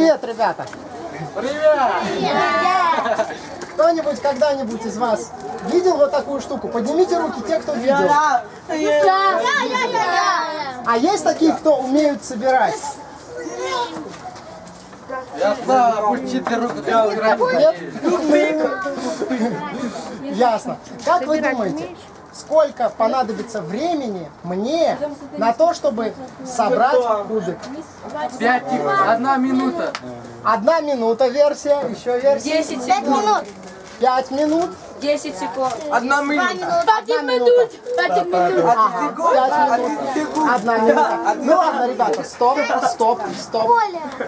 Привет, ребята! Привет! Кто-нибудь когда-нибудь из вас видел вот такую штуку? Поднимите руки те, кто видел. А есть такие, кто умеют собирать? Нет? Ясно. Как вы думаете, сколько понадобится времени мне на то, чтобы собрать кубик? 1 минута. 1 минута версия, еще версия. 10 секунд. 5 минут. 10 секунд. 1 минута. 5 минут. 5 минут. Ага, 5 минут. 1 минута. Ну ладно, ребята, стоп.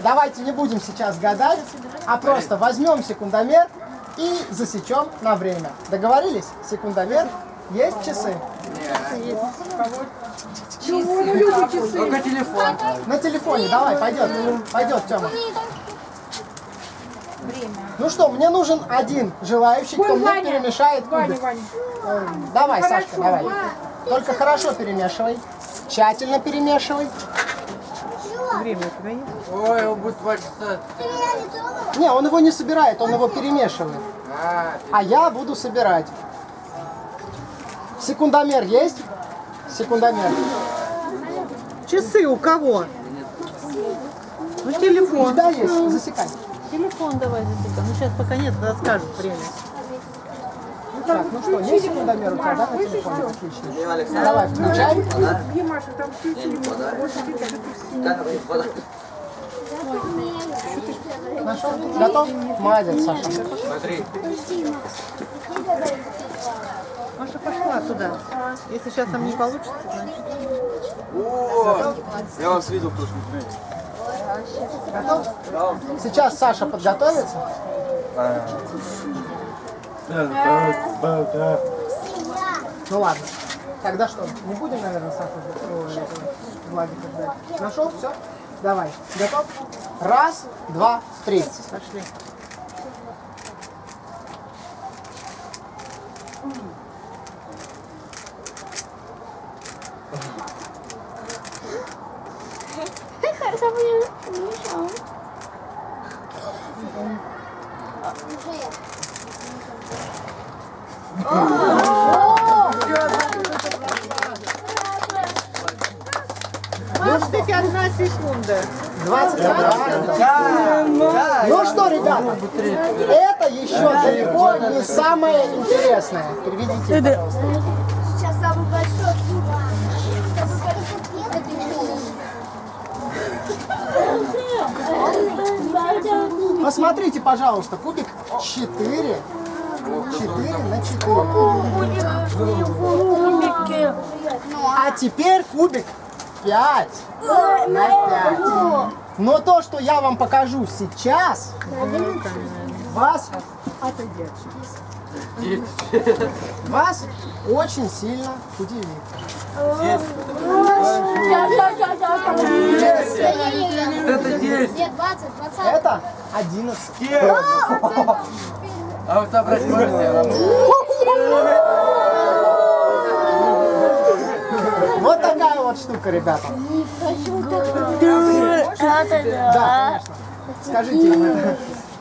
Давайте не будем сейчас гадать, а просто возьмем секундомер и засечем на время. Договорились? Секундомер. Есть часы? Только телефон. На телефоне, давай, пойдет. Пойдет, Тёма. Ну что, мне нужен один желающий, кто мне перемешает кубик. Давай, Сашка, давай. Только хорошо перемешивай. Тщательно перемешивай. Время у тебя есть? Ой, он будет 2 часа. Не, он его не собирает, он его перемешивает. А я буду собирать. Секундомер есть? Секундомер. Часы у кого? Ну, телефон. Да, есть, засекай. Телефон давай засекай. Ну, сейчас пока нет, тогда скажут время. Так, ну что, есть секундомер у тебя, да, на телефоне? Отлично. Давай, включай. Нашел? Готов? Молодец, Саша. Смотри. Маша пошла туда. Если сейчас там не получится, значит... О, я вас видел тоже. Готов? Сейчас Саша подготовится. Ну ладно. Тогда что, не будем, наверное, Сашу Владик ждать? Нашел? Все? Давай. Готов? 1, 2, 3. Пошли. Маш, таки 1 секунда. 21. Ну что, ребята, это еще далеко не самое интересное. Переведите, пожалуйста. Сейчас самый большой. Посмотрите, пожалуйста, кубик 4 на 4. А теперь кубик 5 на 5. Но то, что я вам покажу сейчас, вас очень сильно удивит. Это 10. Нет, 20. Это 11. А вот собрать можете? Вот такая вот штука, ребята. Да, конечно. Скажите им это.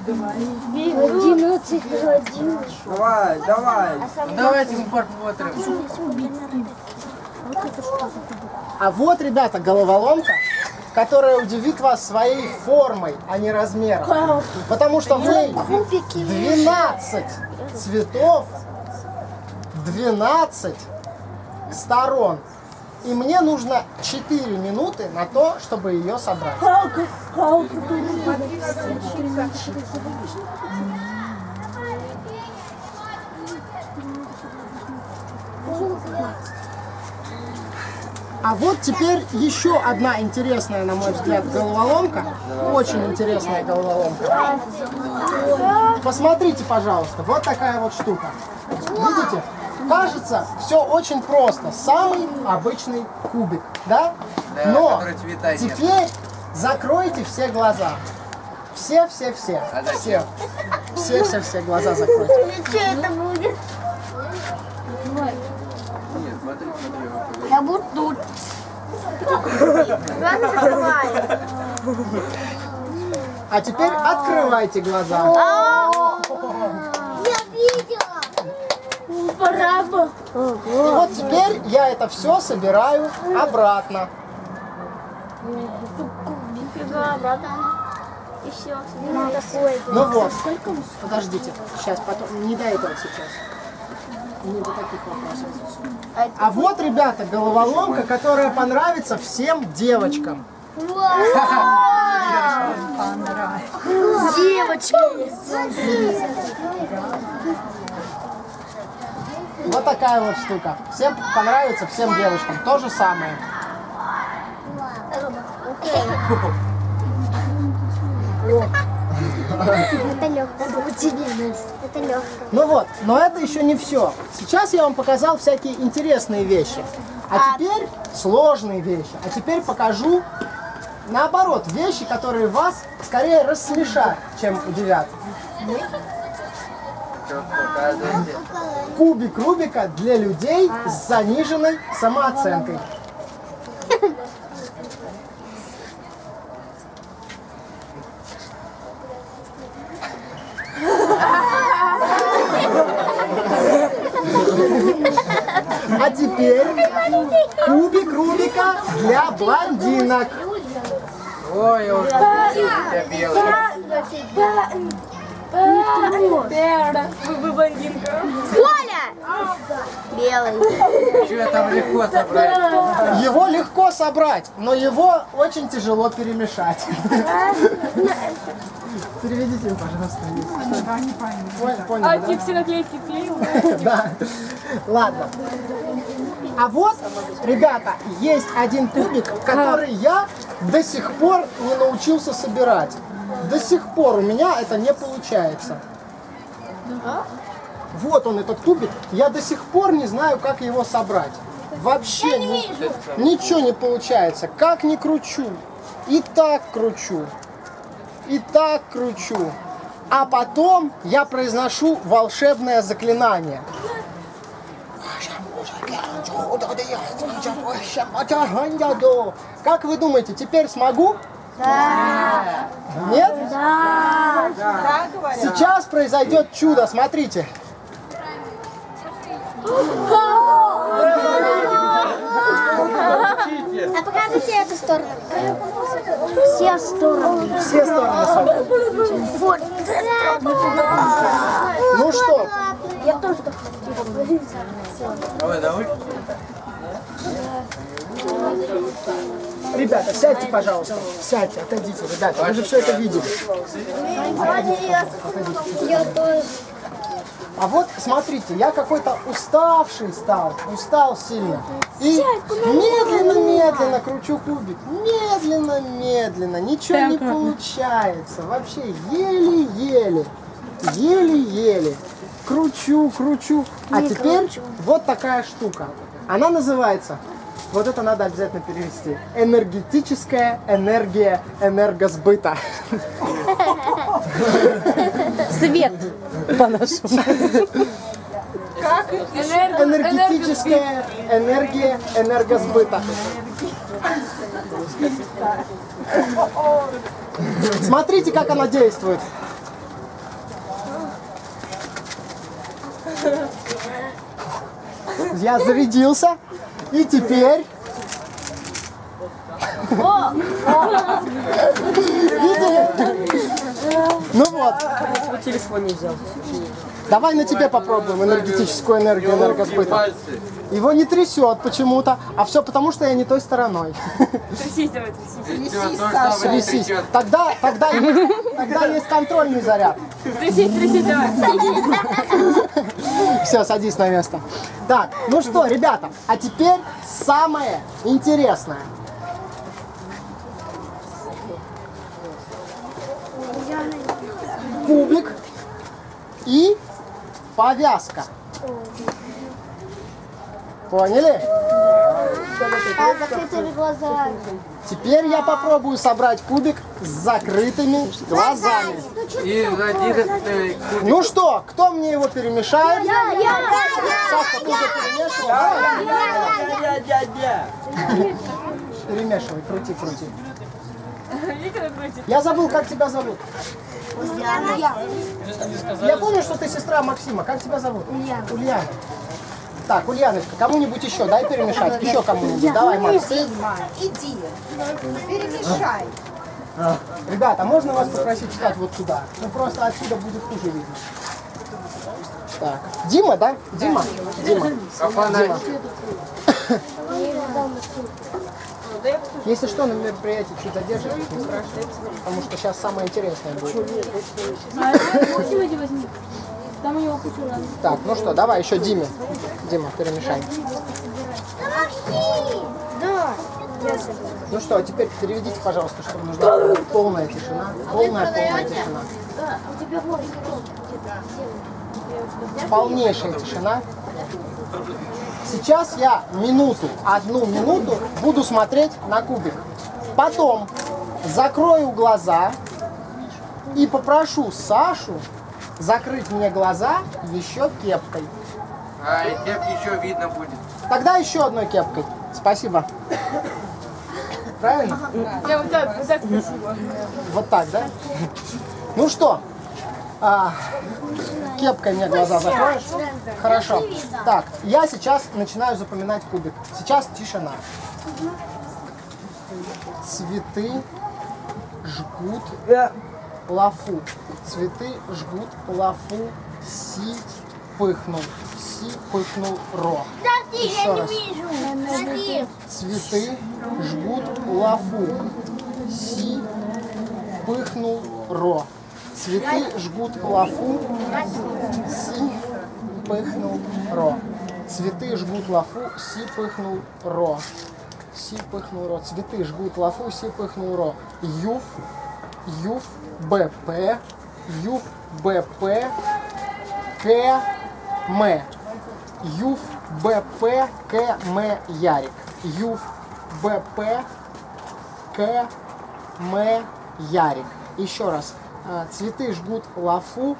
11 годин. Давай, давай. Давайте мы посмотрим. А вот, ребята, головоломка, которая удивит вас своей формой, а не размером. Потому что в ней 12 цветов, 12 сторон. И мне нужно 4 минуты на то, чтобы ее собрать. А вот теперь еще одна интересная, на мой взгляд, головоломка. Очень интересная головоломка. Посмотрите, пожалуйста, вот такая вот штука. Видите? Кажется, все очень просто. Самый обычный кубик, да? Но теперь закройте все глаза. Все глаза закройте. Что это будет? Я буду тут. А теперь открывайте глаза. Я видела. Пора бы. И вот теперь я это все собираю обратно. Нифига, обратно. И все. Ну вот, подождите, сейчас, потом, не до этого сейчас. Не до таких вопросов. А вот, ребята, головоломка, которая понравится всем девочкам. Девочки. Вот такая вот штука. Всем понравится, всем девочкам. То же самое. Это легкое. Это легкое. Ну вот, но это еще не все. Сейчас я вам показал всякие интересные вещи. А теперь сложные вещи. А теперь покажу, наоборот, вещи, которые вас скорее рассмешат, чем удивят. Кубик Рубика для людей с заниженной самооценкой. А теперь кубик Рубика для блондинок. Ой, я уже я белый. Вы блондинка. Коля! Белый. Что я там легко собрать? Его легко собрать, но его очень тяжело перемешать. Переведите им, пожалуйста. Понял, А да? ты все наклейки клеил? Да. Ладно. А вот, ребята, есть один кубик, который я до сих пор не научился собирать. До сих пор у меня это не получается. Вот он, этот кубик. Я до сих пор не знаю, как его собрать. Вообще ничего не получается. Как ни кручу. И так кручу. И так кручу. А потом я произношу волшебное заклинание. Как вы думаете, теперь смогу? Да. Нет? Да. Сейчас произойдет чудо, смотрите. А покажите эту сторону. Все стороны. Все стороны собраны. Вот. Ну что, Я тоже так хочу. Давай, давай. ребята, сядьте, пожалуйста. Сядьте, отойдите, ребята, вы же все это видели. Я тоже. А вот, смотрите, я какой-то уставший стал, устал сильно. И медленно-медленно кручу кубик. Медленно-медленно, ничего не получается. Вообще еле-еле, еле-еле. Кручу. А теперь вот такая штука. Она называется, вот это надо обязательно перевести, энергетическая энергия энергосбыта. Свет по-нашему. Как? Энергетическая энергия энергосбыта. Смотрите, как она действует. Я зарядился, и теперь... Видели? Ну вот. Свой телефон не взял. Давай на тебе попробуем энергетическую энергию энергосбыта. Его не трясет почему-то, а все потому, что я не той стороной. Трясись, давай, трясись. Трясись. Тогда есть контрольный заряд. Трясись, давай. Все, садись на место. Так, ну что, ребята, а теперь самое интересное. Кубик и повязка. Поняли? А с закрытыми глазами. Теперь я попробую собрать кубик с закрытыми глазами. И за 11 Ну что, кто мне его перемешает? Сашка, ты уже перемешивал? Давай. Перемешивай, крути. Виктор крутит. Я забыл, как тебя зовут. Я помню, что ты сестра Максима. Как тебя зовут? Ульяна. Так, Ульяночка, кому-нибудь еще дай перемешать. Еще кому-нибудь. Давай, Макс. Иди, перемешай. Ребята, можно вас попросить встать вот сюда? Ну просто отсюда будет хуже видно. Так. Дима, да? Дима? Дима. Дима. Если что, на мероприятии чуть задержитесь, не страшно. Потому что сейчас самое интересное будет. Там у него кучу раз. Так, ну что, давай еще Диме. Дима, перемешай. Да. Ну что, а теперь переведите, пожалуйста, что нужна полная тишина. Полная тишина. У тебя вот. Полнейшая тишина. Сейчас я одну минуту буду смотреть на кубик. Потом закрою глаза и попрошу Сашу закрыть мне глаза еще кепкой. А, и кепки еще видно будет. Тогда еще одной кепкой. Спасибо. Правильно? Я вот так спасибо. Вот так, да? Ну что, кепкой мне глаза закроешь? Хорошо. Так, я сейчас начинаю запоминать кубик. Сейчас тишина. Цветы жгут лафу. Цветы жгут лафу. Си пыхнул. Си пыхнул ро. Еще раз. Цветы жгут лафу. Си пыхнул ро. Цветы жгут лафу. Си пыхнул ро. Цветы жгут лафу. Си пыхнул ро. Си пыхнул ро. Цветы жгут лафу. Си пыхнул ро. Юф. Юф. БП. Юф. БП. К. М. Юф. БП. К. М. Ярик. Юф. БП. К. М. Ярик. Еще раз. Цветы жгут лафу.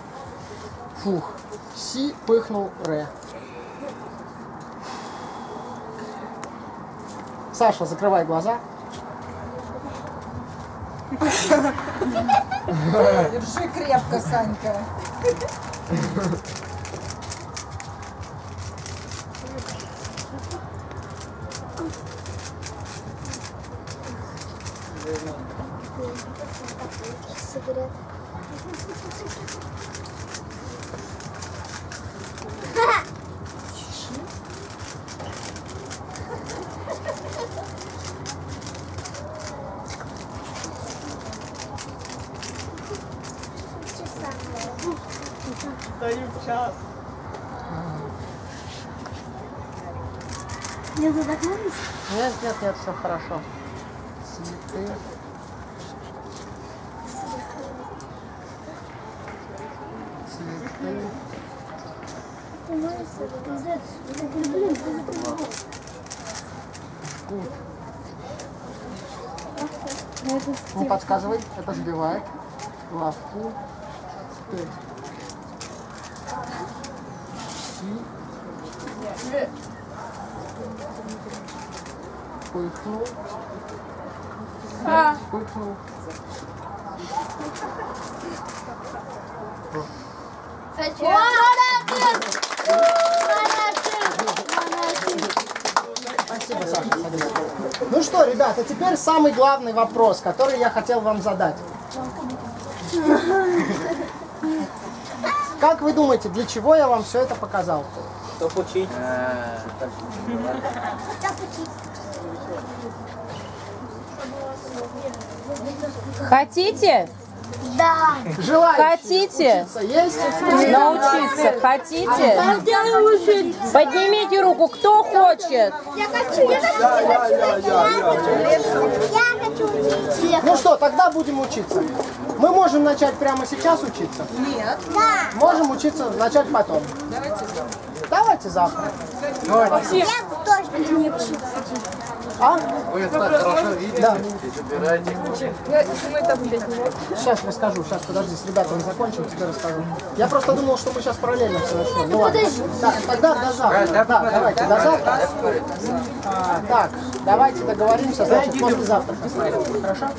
Фух. Си пыхнул ре. Саша, закрывай глаза. Держи крепко, Санька. Не задохнулись? Нет, нет, нет, все хорошо. Цветы. Цветы. Не подсказывай, это сбивает. Лавку. Ты. Си. Пыхнул. Пыхнул. Спасибо, Саша. Ну что, ребята, теперь самый главный вопрос, который я хотел вам задать. Как вы думаете, для чего я вам все это показал? Чтоб учить. Хотите? Да. Желающие Хотите? учиться есть? Научиться? Хотите? Поднимите руку, кто хочет? Я хочу. Я хочу учиться. Ну что, тогда будем учиться. Мы можем начать прямо сейчас учиться? Нет. Да. Можем учиться начать потом. Давайте завтра. Я тоже не учиться. А? Вы это так хорошо видите, Да. собираете. Сейчас расскажу. Сейчас, подожди, с ребятами закончим, тебе расскажу. Я просто думал, что мы сейчас параллельно все начнем. Ну ладно. Так, тогда до завтра. Да, давайте, до завтра. Так, давайте договоримся, значит, послезавтра. Хорошо?